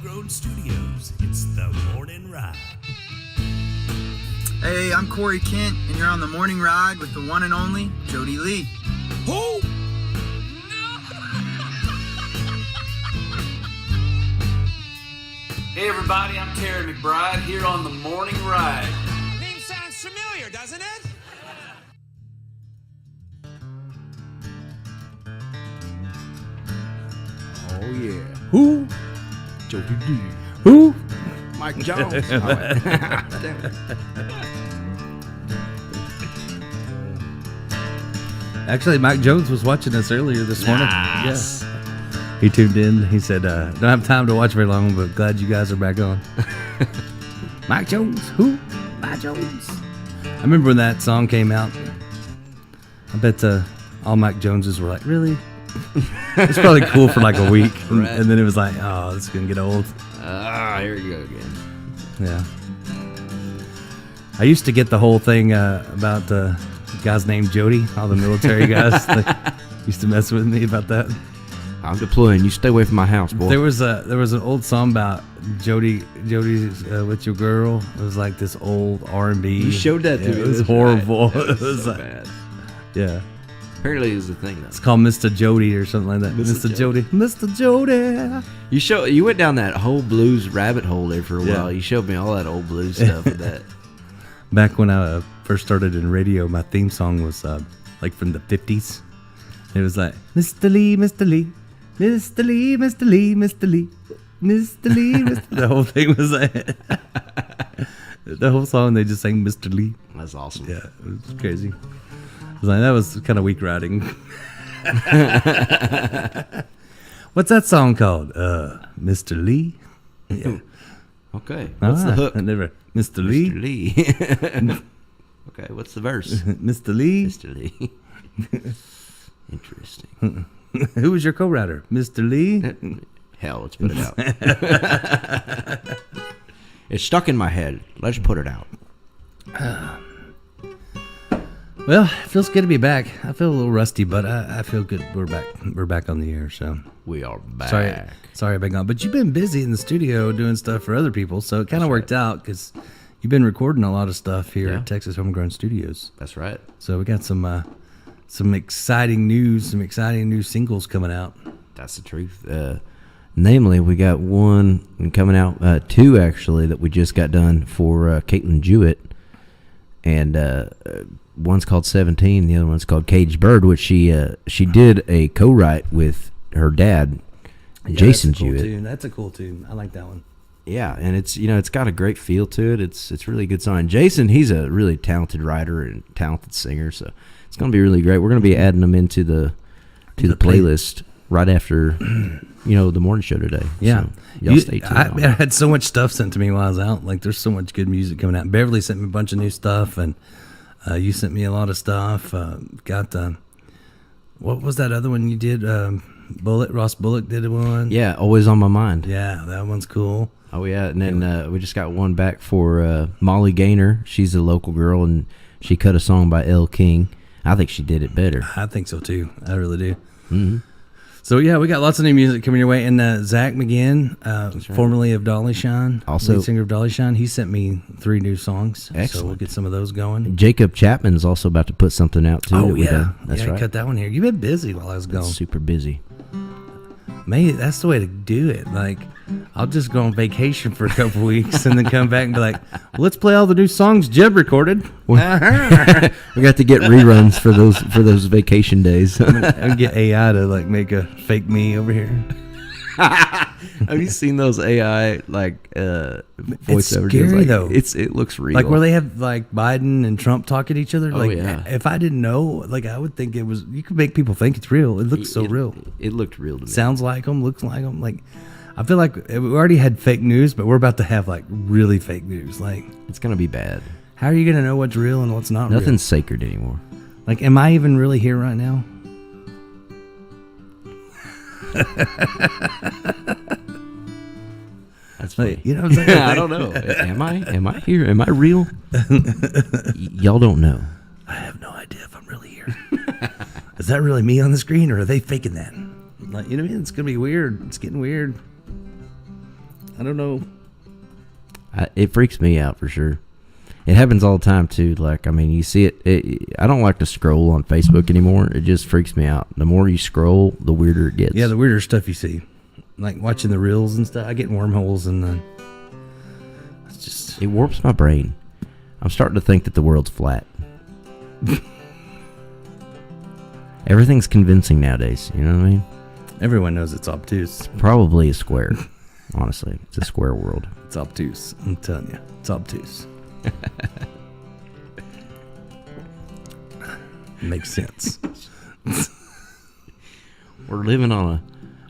Homegrown Studios. It's the Morning Ride. Hey, I'm Corey Kent, and you're on the Morning Ride with the one and only Jody Lee. Who? Hey everybody, I'm Terry McBride here on the Morning Ride. Name sounds familiar, doesn't it? Oh yeah. Who? Jody D. Who? Mike Jones. Damn it. Actually, Mike Jones was watching us earlier this morning. Nice. Yeah. He tuned in. He said, don't have time to watch very long, but glad you guys are back on. Mike Jones. Who? Mike Jones. I remember when that song came out. I bet all Mike Joneses were like, really? It's probably cool for like a week. And then it was like, oh, this is going to get old. Here you go again. Yeah. I used to get the whole thing about the guy's named Jody. All the military guys they used to mess with me about that. I'm deploying. You stay away from my house, boy. There was an old song about Jody's with your girl. It was like this old R&B. You showed that to me. It was That's horrible. right. It was so like, bad. yeah. Apparently, it was the thing though. It's called Mr. Jody or something like that. Mr. Jody. Mr. Jody. You went down that whole blues rabbit hole there for a Yeah. while. You showed me all that old blues stuff with that. Back when I first started in radio, my theme song was like from the 50s. It was like, Mr. Lee, Mr. Lee, Mr. Lee, Mr. Lee, Mr. Lee, Mr. Lee, Mr. The whole thing was like, the whole song, they just sang Mr. Lee. That's awesome. Yeah, it was crazy. I was like, that was kind of weak writing. What's that song called? Mr. Lee? Yeah. Okay. What's the hook? I never. Mr. Lee? Mr. Lee. Okay, what's the verse? Mr. Lee? Mr. Lee. Interesting. Who was your co-writer? Mr. Lee? Hell, let's put it out. It's stuck in my head. Let's put it out. Well, it feels good to be back. I feel a little rusty, but I feel good. We're back. We're back on the air, so. We are back. Sorry I've been gone. But you've been busy in the studio doing stuff for other people, so it kind of worked out because you've been recording a lot of stuff here at Texas Homegrown Studios. That's right. So we got some exciting news, some exciting new singles coming out. That's the truth. Namely, we got one coming out, two actually, that we just got done for Caitlin Jewett. And one's called 17, the other one's called Caged Bird, which she did a co-write with her dad, Jason Jewett. That's a cool tune. I like that one. Yeah, and it's it's got a great feel to it. It's really a good song. And Jason, he's a really talented writer and talented singer, so it's going to be really great. We're going to be adding them into the playlist right after the morning show today. Yeah, so y'all stay tuned. I had so much stuff sent to me while I was out. Like, there's so much good music coming out. Beverly sent me a bunch of new stuff, and you sent me a lot of stuff. What was that other one you did? Ross Bullock did one. Yeah, Always on My Mind. Yeah, that one's cool. Oh yeah, and then we just got one back for Molly Gaynor. She's a local girl, and she cut a song by Elle King. I think she did it better. I think so too. I really do. Mm-hmm. So yeah, we got lots of new music coming your way. And Zach McGinn, formerly of Dolly Shine, also lead singer of Dolly Shine, he sent me 3 new songs. Excellent. So we'll get some of those going. Jacob Chapman is also about to put something out too. Oh yeah, that's right. Cut that one here. You've been busy while I was gone. Super busy. Maybe that's the way to do it. Like, I'll just go on vacation for a couple weeks and then come back and be like, well, let's play all the new songs Jeb recorded. We got to get reruns for those vacation days. I'll get AI to like make a fake me over here. Have you seen those AI voiceovers? Scary though. It looks real. Like where they have like Biden and Trump talking to each other. Oh, Like, yeah. if I didn't know, like I would think it was. You could make people think it's real. It looks so real. It looked real to me. Sounds like them. Looks like them. Like, I feel like we already had fake news, but we're about to have like really fake news. Like, It's gonna be bad. how are you gonna know what's real and what's not real? Nothing's sacred anymore. Like, am I even really here right now? That's funny. You know what I'm saying? I don't know. Am I here? Am I real? Y'all don't know. I have no idea if I'm really here. Is that really me on the screen, or are they faking that? Like, you know what I mean? It's gonna be weird. It's getting weird. I don't know. It freaks me out for sure. It happens all the time too. Like, I mean, you see it. I don't like to scroll on Facebook anymore. It just freaks me out. The more you scroll, the weirder it gets. Yeah, the weirder stuff you see, like watching the reels and stuff. I get in wormholes and it's just It warps my brain. I'm starting to think that the world's flat. Everything's convincing nowadays. You know what I mean? everyone knows it's obtuse. Probably a square. Honestly, it's a square world. It's obtuse. I'm telling you, it's obtuse. Makes sense. We're living on a.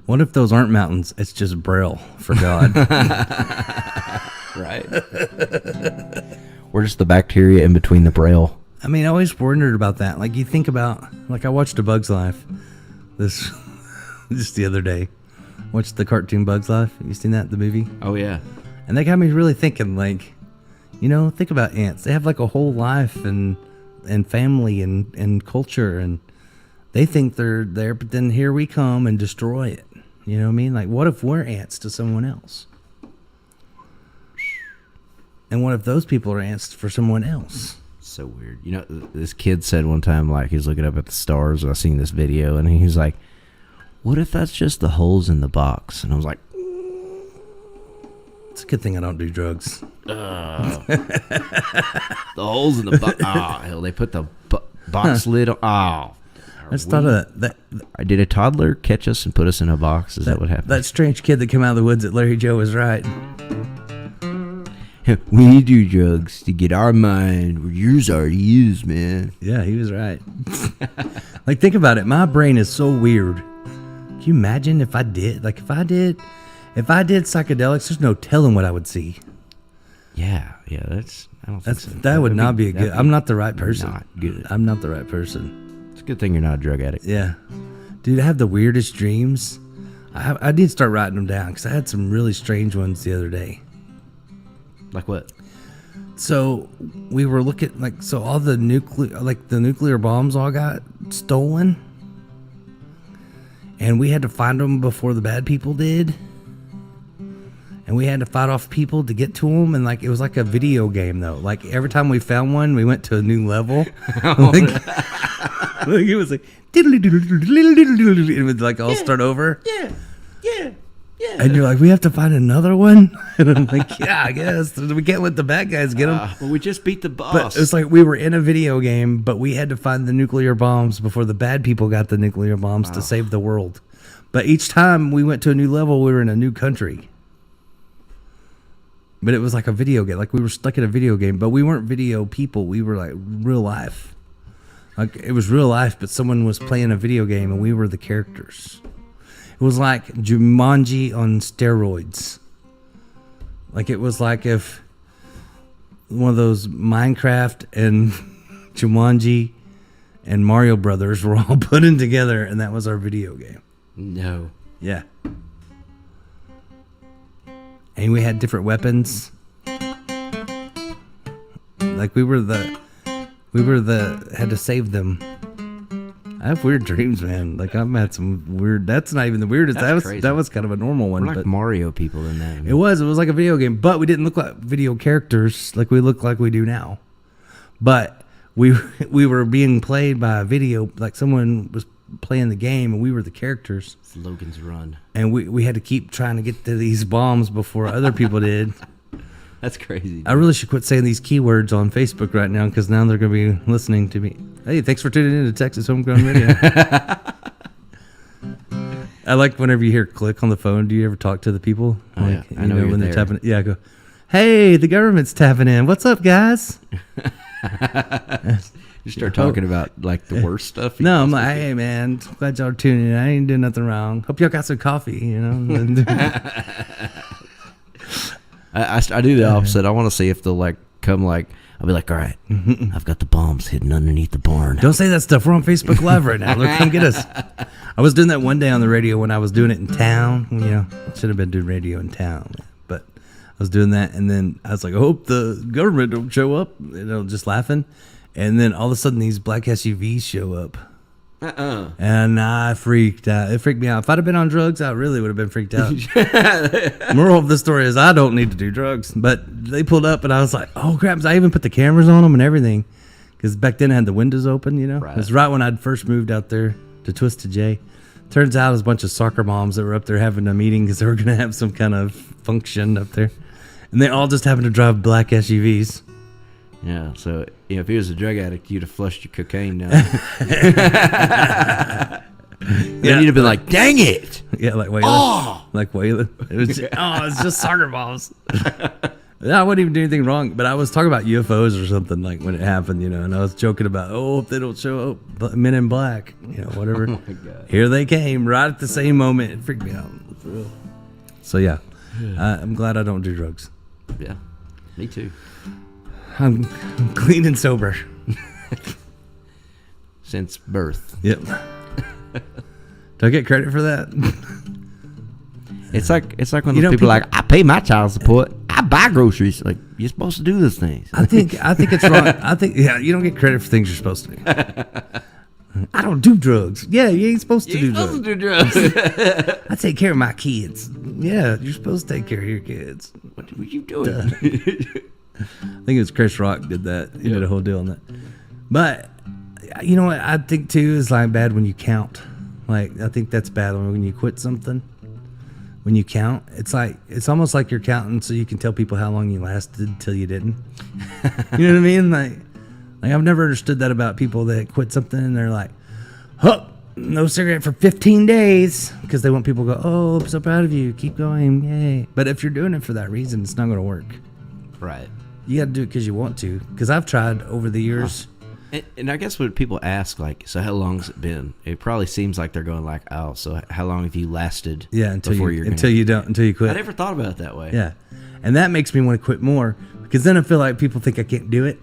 What if those aren't mountains? It's just Braille for God. Right. We're just the bacteria in between the braille. I mean, I always wondered about that. Like, you think about, like, I watched A Bug's Life this just the other day. Watched the cartoon Bug's Life. You seen that, the movie? Oh, yeah. And that got me really thinking, like, you know, think about ants. They have like a whole life and family and culture, and they think they're there, but then here we come and destroy it. You know what I mean? Like, what if we're ants to someone else? And what if those people are ants for someone else? So weird. You know, this kid said one time, like, he's looking up at the stars, and I seen this video, and he's like, what if that's just the holes in the box? And I was like, It's a good thing I don't do drugs. the holes in the box. Oh, hell, they put the box lid on. Oh. I just thought of that. Did a toddler catch us and put us in a box? Is that what happened? That strange kid that came out of the woods at Larry Joe was right. We do drugs to get our mind where yours already is, man. Yeah, he was right. Like, think about it. My brain is so weird. Can you imagine if I did? Like, if I did psychedelics, there's no telling what I would see. Yeah, that's. I don't think so. That would not be a good. I'm not the right person. Not good. I'm not the right person. It's a good thing you're not a drug addict. Yeah, dude, I have the weirdest dreams. I need to start writing them down because I had some really strange ones the other day. Like what? So we were looking all the nuclear bombs all got stolen, and we had to find them before the bad people did, and we had to fight off people to get to them, and like it was like a video game though. Like every time we found one, we went to a new level. Like it was like it would like all start over. Yeah. And you're like, we have to find another one? And I'm like, yeah, I guess. We can't let the bad guys get them. Well, we just beat the boss. But it was like we were in a video game, but we had to find the nuclear bombs before the bad people got the nuclear bombs to save the world. But each time we went to a new level, we were in a new country. But it was like a video game. Like we were stuck in a video game, but we weren't video people. We were like real life. Like it was real life, but someone was playing a video game and we were the characters. It was like Jumanji on steroids. Like it was like if one of those Minecraft and Jumanji and Mario Brothers were all put in together, and that was our video game. No. Yeah. And we had different weapons. Like we had to save them. I have weird dreams, man. Like I've had some weird. That's not even the weirdest. That was kind of a normal one. We're like but Mario people in that. it was like a video game, but we didn't look like video characters like we look like we do now. But we were being played by a video, like someone was playing the game, and we were the characters. It's Logan's Run. And we had to keep trying to get to these bombs before other people did. That's crazy. I really should quit saying these keywords on Facebook right now because now they're going to be listening to me. Hey, thanks for tuning in to Texas Homegrown Radio. I like whenever you hear click on the phone. Do you ever talk to the people? Oh, like, yeah. I know you're when there. they're tapping. Yeah, I go, hey, the government's tapping in. What's up, guys? You start talking about like the worst stuff. No, I'm like, hey, man, glad y'all are tuning in. I ain't doing nothing wrong. Hope y'all got some coffee, you know? I do the opposite. I want to see if they'll like come like. I'll be like, all right, I've got the bombs hidden underneath the barn. Don't say that stuff. We're on Facebook Live right now. Look, come get us. I was doing that one day on the radio when I was doing it in town. You know, should have been doing radio in town, but I was doing that, and then I was like, I hope the government don't show up. You know, just laughing, and then all of a sudden these black SUVs show up. And I freaked out. It freaked me out. If I'd have been on drugs, I really would have been freaked out. Moral of the story is I don't need to do drugs. But they pulled up and I was like, oh, crap. I even put the cameras on them and everything. Because back then I had the windows open, you know. Right. It was right when I'd first moved out there to Twisted J. Turns out it was a bunch of soccer moms that were up there having a meeting because they were going to have some kind of function up there. And they all just happened to drive black SUVs. Yeah, so if he was a drug addict, you'd have flushed your cocaine down. Then you'd have been like, dang it! Yeah, like Waylon. Oh! Like Waylon. It was it's just soccer balls. I wouldn't even do anything wrong, but I was talking about UFOs or something like when it happened, you know, and I was joking about, if they don't show up, Men in Black, you know, whatever. Oh my God. Here they came right at the same moment. It freaked me out. For real. So, yeah, I'm glad I don't do drugs. Yeah, me too. I'm clean and sober. Since birth. Yep. Do I get credit for that? It's like when You know, people are people- like, I pay my child support, I buy groceries. Like, you're supposed to do those things. I think it's wrong. You don't get credit for things you're supposed to do. I don't do drugs. Yeah, you ain't supposed to do drugs. I take care of my kids. Yeah, you're supposed to take care of your kids. What were you doing? I think it was Chris Rock did that. He did a whole deal on that. But you know what I think too is like bad when you count. Like I think that's bad when you quit something. When you count, it's almost like you're counting so you can tell people how long you lasted till you didn't. You know what I mean? Like I've never understood that about people that quit something and they're like, "Oh, no cigarette for 15 days," because they want people to go, "Oh, I'm so proud of you. Keep going, yay!" But if you're doing it for that reason, it's not going to work. Right. You got to do it because you want to. Because I've tried over the years. And I guess when people ask, like, so how long's it been? It probably seems like they're going like, oh, so how long have you lasted? Yeah, until you quit. I never thought about it that way. Yeah, and that makes me want to quit more because then I feel like people think I can't do it.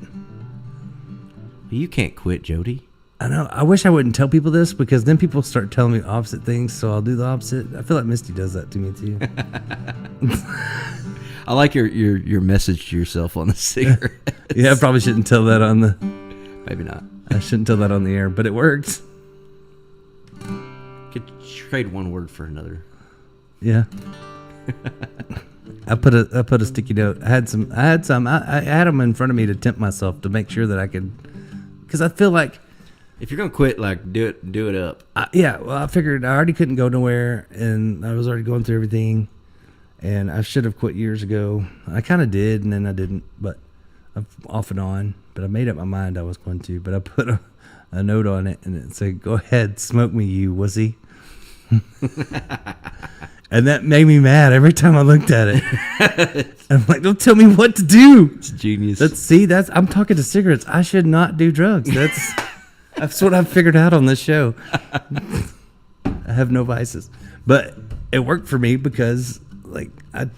You can't quit, Jody. I know. I wish I wouldn't tell people this because then people start telling me opposite things, so I'll do the opposite. I feel like Misty does that to me too. I like your message to yourself on the cigarette. Yeah, I probably shouldn't tell that on the. Maybe not. I shouldn't tell that on the air, but it works. Could trade one word for another. Yeah. I put a sticky note. I had some. I had them in front of me to tempt myself to make sure that I could, because I feel like. If you're gonna quit, like do it up. Well, I figured I already couldn't go nowhere, and I was already going through everything, and I should have quit years ago. I kind of did, and then I didn't, but I'm off and on. But I made up my mind I was going to. But I put a note on it, and it said, "Go ahead, smoke me, you wussy." And that made me mad every time I looked at it. I'm like, "Don't tell me what to do." It's genius. I'm talking to cigarettes. I should not do drugs. That's what I've figured out on this show. I have no vices. But it worked for me because like I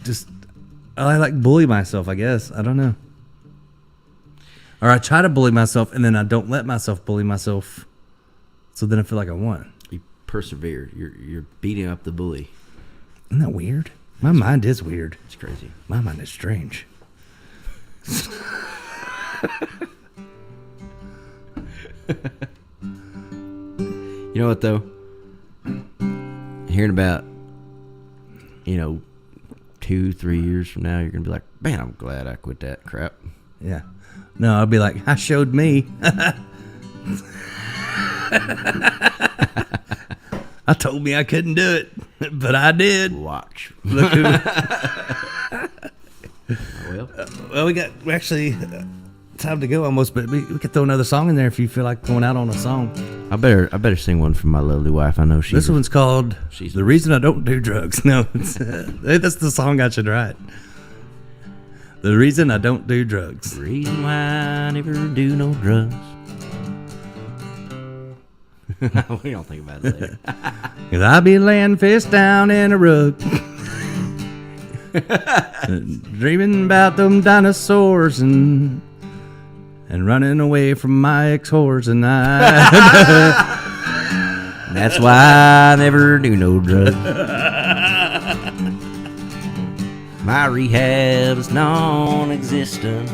like bully myself, I guess. I don't know. Or I try to bully myself and then I don't let myself bully myself. So then I feel like I won. You persevere. You're beating up the bully. Isn't that weird? My mind is weird. It's crazy. My mind is strange. You know what though? Hearing about, 2-3 years from now, you're gonna be like, man, I'm glad I quit that crap. Yeah. No, I'll be like, I showed me. I told me I couldn't do it, but I did. Watch. Look who. Well, We actually time to go almost, but we could throw another song in there if you feel like going out on a song. I better sing one for my lovely wife. I know This one's called she's- "The Reason I Don't Do Drugs." No, that's the song I should write. The reason I don't do drugs. reason why I never do no drugs. We don't think about it later. Cause I be laying face down in a rug, dreaming about them dinosaurs and running away from my ex-whores and That's why I never do no drugs. My rehab is non-existent,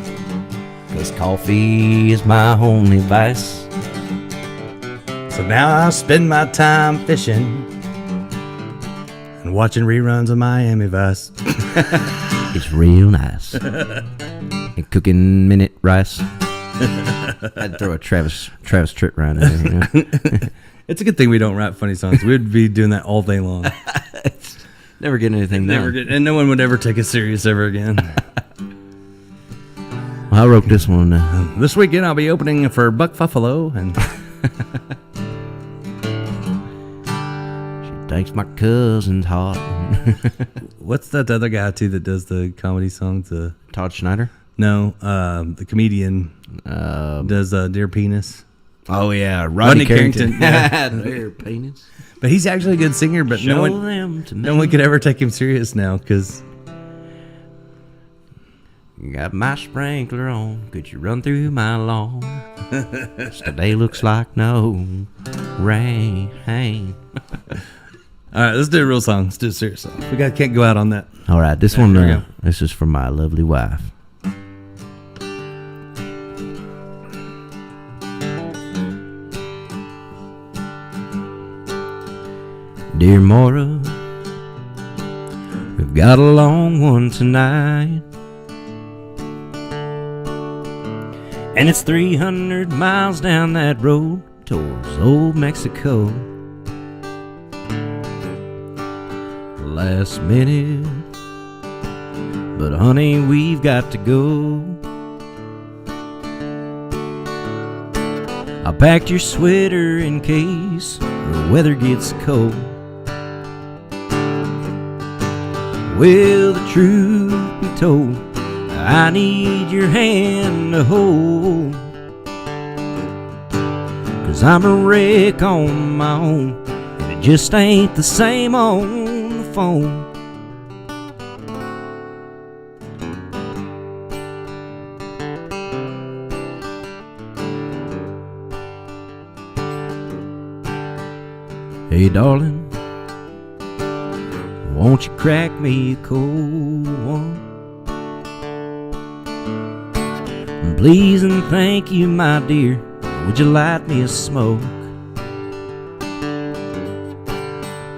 'cause coffee is my only vice. So now I spend my time fishing and watching reruns of Miami Vice. It's real nice. And cooking minute rice. I'd throw a Travis Tritt round in there. You know? It's a good thing we don't write funny songs. We'd be doing that all day long. Never getting anything done. And no one would ever take us serious ever again. Well, I wrote this one. This weekend I'll be opening for Buck Buffalo, and She thinks my cousin's hot. what's that other guy too that does the comedy songs? Todd Schneider. No, the comedian does Dear Penis. Oh yeah, Rodney Carrington. Yeah. Their penis. But he's actually a good singer, but Show no them to me. one could ever take him serious now because Got my sprinkler on. Could you run through my lawn? Today looks like no rain. all right, let's do a real song. Let's do a serious song. Can't go out on that. All right, this All right, one. here we go. This is from my lovely wife. Dear Maura, we've got a long one tonight, and it's 300 miles down that road towards old Mexico. Last minute, but honey, we've got to go. I packed your sweater in case the weather gets cold. Well, the truth be told, I need your hand to hold, 'cause I'm a wreck on my own, and it just ain't the same on the phone. Hey darling, won't you crack me a cold one? And please and thank you, my dear, would you light me a smoke?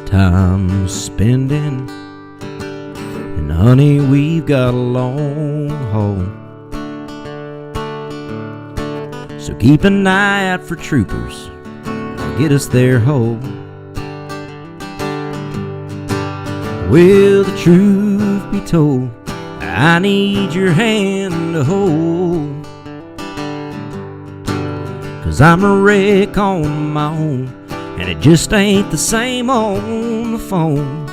Time spending, and honey, we've got a long haul, so keep an eye out for troopers to get us there whole. Well, the truth be told, I need your hand to hold, 'cause I'm a wreck on my own, and it just ain't the same on the phone.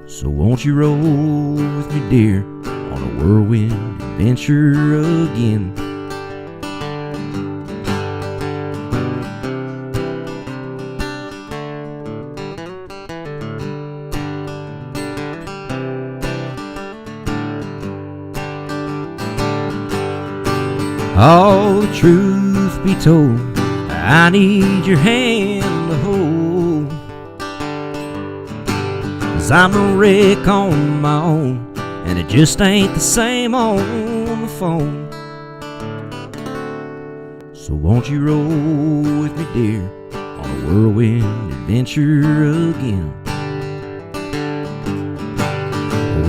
So won't you roll with me, dear, on a whirlwind adventure again? Oh, the truth be told, I need your hand to hold, 'cause I'm a wreck on my own, and it just ain't the same on the phone. So won't you roll with me, dear, on a whirlwind adventure again?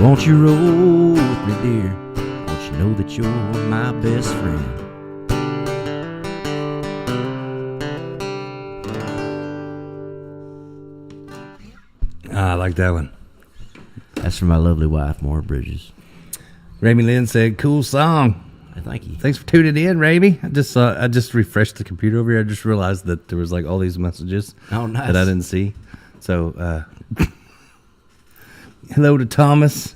Won't you roll with me, dear? Won't you know that you're my best friend? I like that one. That's for my lovely wife, Maura Bridges. Ramy Lynn said, "Cool song." Thank you. Thanks for tuning in, Ramy. I just refreshed the computer over here. I just realized that there was like all these messages Oh, nice. that I didn't see. So, hello to Thomas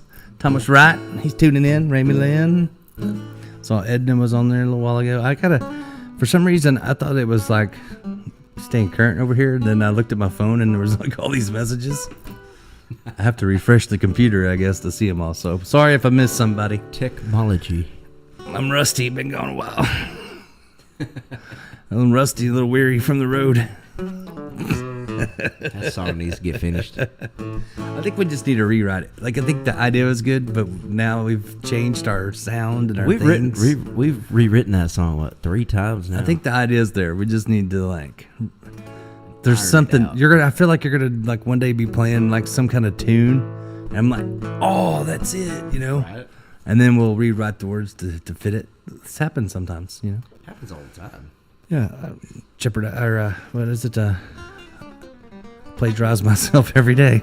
Wright. He's tuning in. Ramy Lynn. Saw Edna was on there a little while ago. For some reason, I thought it was like staying current over here. Then I looked at my phone and there was like all these messages. I have to refresh the computer, I guess, to see them all. So sorry if I missed somebody. Technology. I'm rusty. Been gone a while. I'm rusty, a little weary from the road. That song needs to get finished. I think we just need to rewrite it. Like, I think the idea was good, but now we've changed our sound and our We've things. we've rewritten that song, what, 3 times now? I think the idea's there. We just need to, like, there's Iron it something out. I feel like you're gonna like one day be playing like some kind of tune, and I'm like, oh, that's it, you know. Right. And then we'll rewrite the words to fit it. This happens sometimes, you know. Happens all the time. Yeah, jeopardize or what is it? Plagiarize myself every day.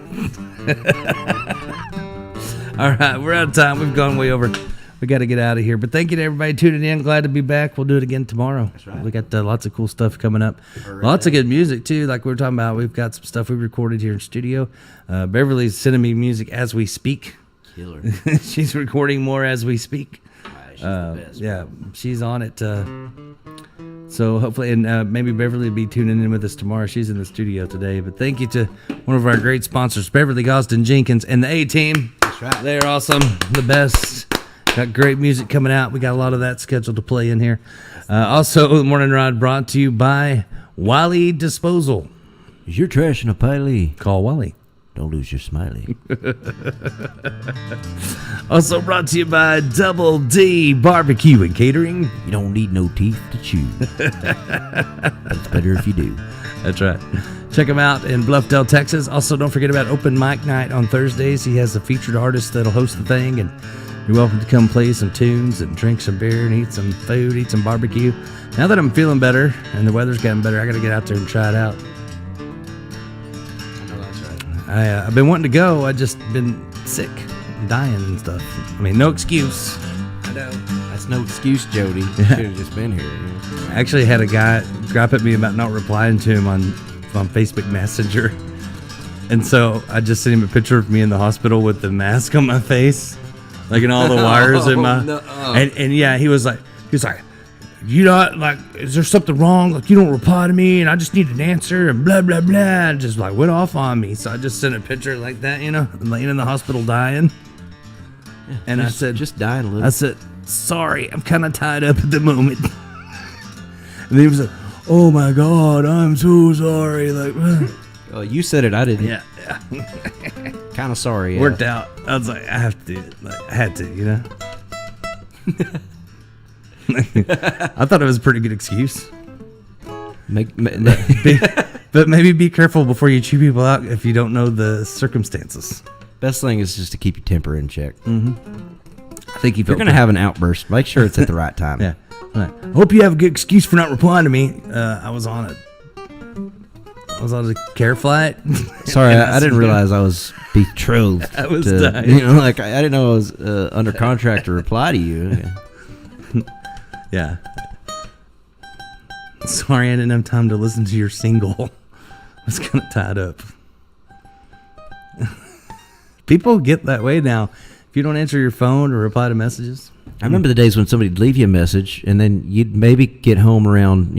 All right, we're out of time. We've gone way over. We got to get out of here. But thank you to everybody tuning in. Glad to be back. We'll do it again tomorrow. That's right. We got lots of cool stuff coming up. Lots of good music too. Like we were talking about, we've got some stuff we recorded here in studio. Beverly's sending me music as we speak. Killer. She's recording more as we speak. She's the best. Yeah, she's on it. So hopefully, and maybe Beverly will be tuning in with us tomorrow. She's in the studio today. But thank you to one of our great sponsors, Beverly Gosden Jenkins and the A-Team. That's right. They're awesome, the best. Got great music coming out. We got a lot of that scheduled to play in here. Also, the Morning Ride brought to you by Wally Disposal. Is your trash in a pile? Call Wally. Don't lose your smiley. Also brought to you by Double D Barbecue and Catering. You don't need no teeth to chew. But it's better if you do. That's right. Check him out in Bluffdale, Texas. Also, don't forget about Open Mic Night on Thursdays. He has a featured artist that'll host the thing, and you're welcome to come play some tunes and drink some beer and eat some food, eat some barbecue. Now that I'm feeling better and the weather's getting better, I got to get out there and try it out. I know that's right. I've been wanting to go. I just been sick, dying and stuff. I mean, no excuse. I know. That's no excuse, Jody. You should have just been here. You know? I actually had a guy gripe at me about not replying to him on Facebook Messenger. And so I just sent him a picture of me in the hospital with the mask on my face, like, and all the wires in my. No. And yeah, he was like, you not like, is there something wrong? Like, you don't reply to me, and I just need an answer, and blah blah blah. And just like went off on me. So I just sent a picture like that, you know, laying in the hospital dying. And I said, just dying a little. I said, sorry, I'm kind of tied up at the moment. And he was like, oh my God, I'm so sorry. Like, Oh, you said it. I didn't. yeah. Kind of sorry. Yeah. Worked out. I was like, I have to do it. Like, I had to, you know. I thought it was a pretty good excuse. But maybe be careful before you chew people out if you don't know the circumstances. Best thing is just to keep your temper in check. I think he If you're going to have an outburst, make sure it's at the right time. Yeah. Right. I hope you have a good excuse for not replying to me. I was on a care flight. Sorry, I didn't realize I was betrothed. I was to, dying. you know, like I didn't know I was under contract to reply to you. Yeah. Sorry, I didn't have time to listen to your single. I was kind of tied up. People get that way now. If you don't answer your phone or reply to messages. I remember the days when somebody'd leave you a message, and then you'd maybe get home around,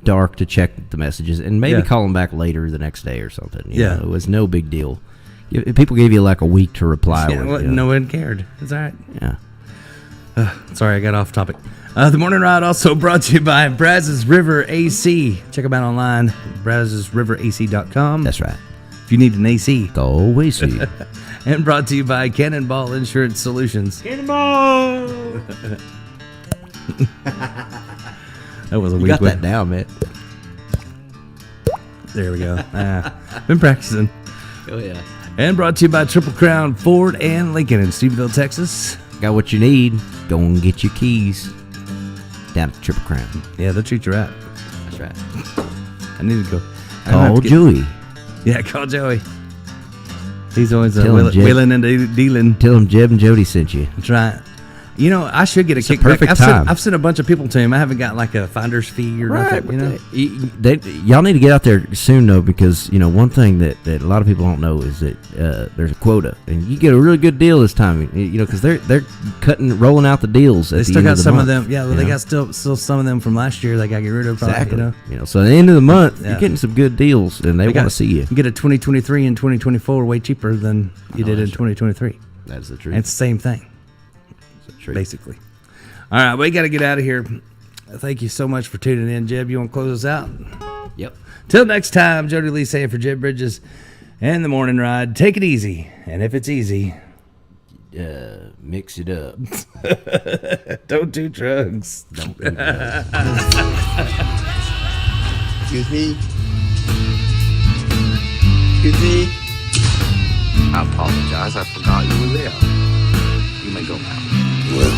dark to check the messages, and maybe Yeah. call them back later the next day or something. You Yeah. know, it was no big deal. People gave you like a week to reply Yeah, with. well, you know. no one cared. It's all right. Yeah. Sorry, I got off topic. The Morning Ride also brought to you by Brazos River AC. Check them out online, brazosriverac.com. That's right. If you need an AC. Go away, see. And brought to you by Cannonball Insurance Solutions. Cannonball! That was a You weak got one. that down, man. There we go. Been practicing. Oh, yeah. And brought to you by Triple Crown Ford and Lincoln in Stephenville, Texas. Got what you need. Go and get your keys. Down at Triple Crown. Yeah, they'll treat you right. That's right. I need to go. I don't have Call to get- Joey. Yeah, call Joey. He's always Tell him, Jeb. wheeling and dealing. Tell him Jeb and Jody sent you. That's right. You know, I should get a It's a kickback. perfect time. I've sent a bunch of people to him. I haven't got like a finder's fee or nothing. You know. Y'all need to get out there soon though, because one thing that a lot of people don't know is that there's a quota, and you get a really good deal this time. Because they're rolling out the deals. They At the still end got of the some month, of them. Yeah, well, you they know? got still some of them from last year. They got to get rid of. Probably, Exactly. So at the end of the month, Yeah. you're getting some good deals, and they want to see you. You get a 2023 and 2024 way cheaper than you did in 2023. That's the truth. And it's the same thing, That's the truth. basically. All right, we got to get out of here. Thank you so much for tuning in, Jeb. You want to close us out? Yep. Till next time, Jody Lee saying for Jed Bridges and the morning ride, take it easy. And if it's easy, Mix it up. don't do drugs. Don't do drugs. Excuse me? Excuse me? I apologize. I forgot you were there. You may go now. Well.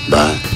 Bye.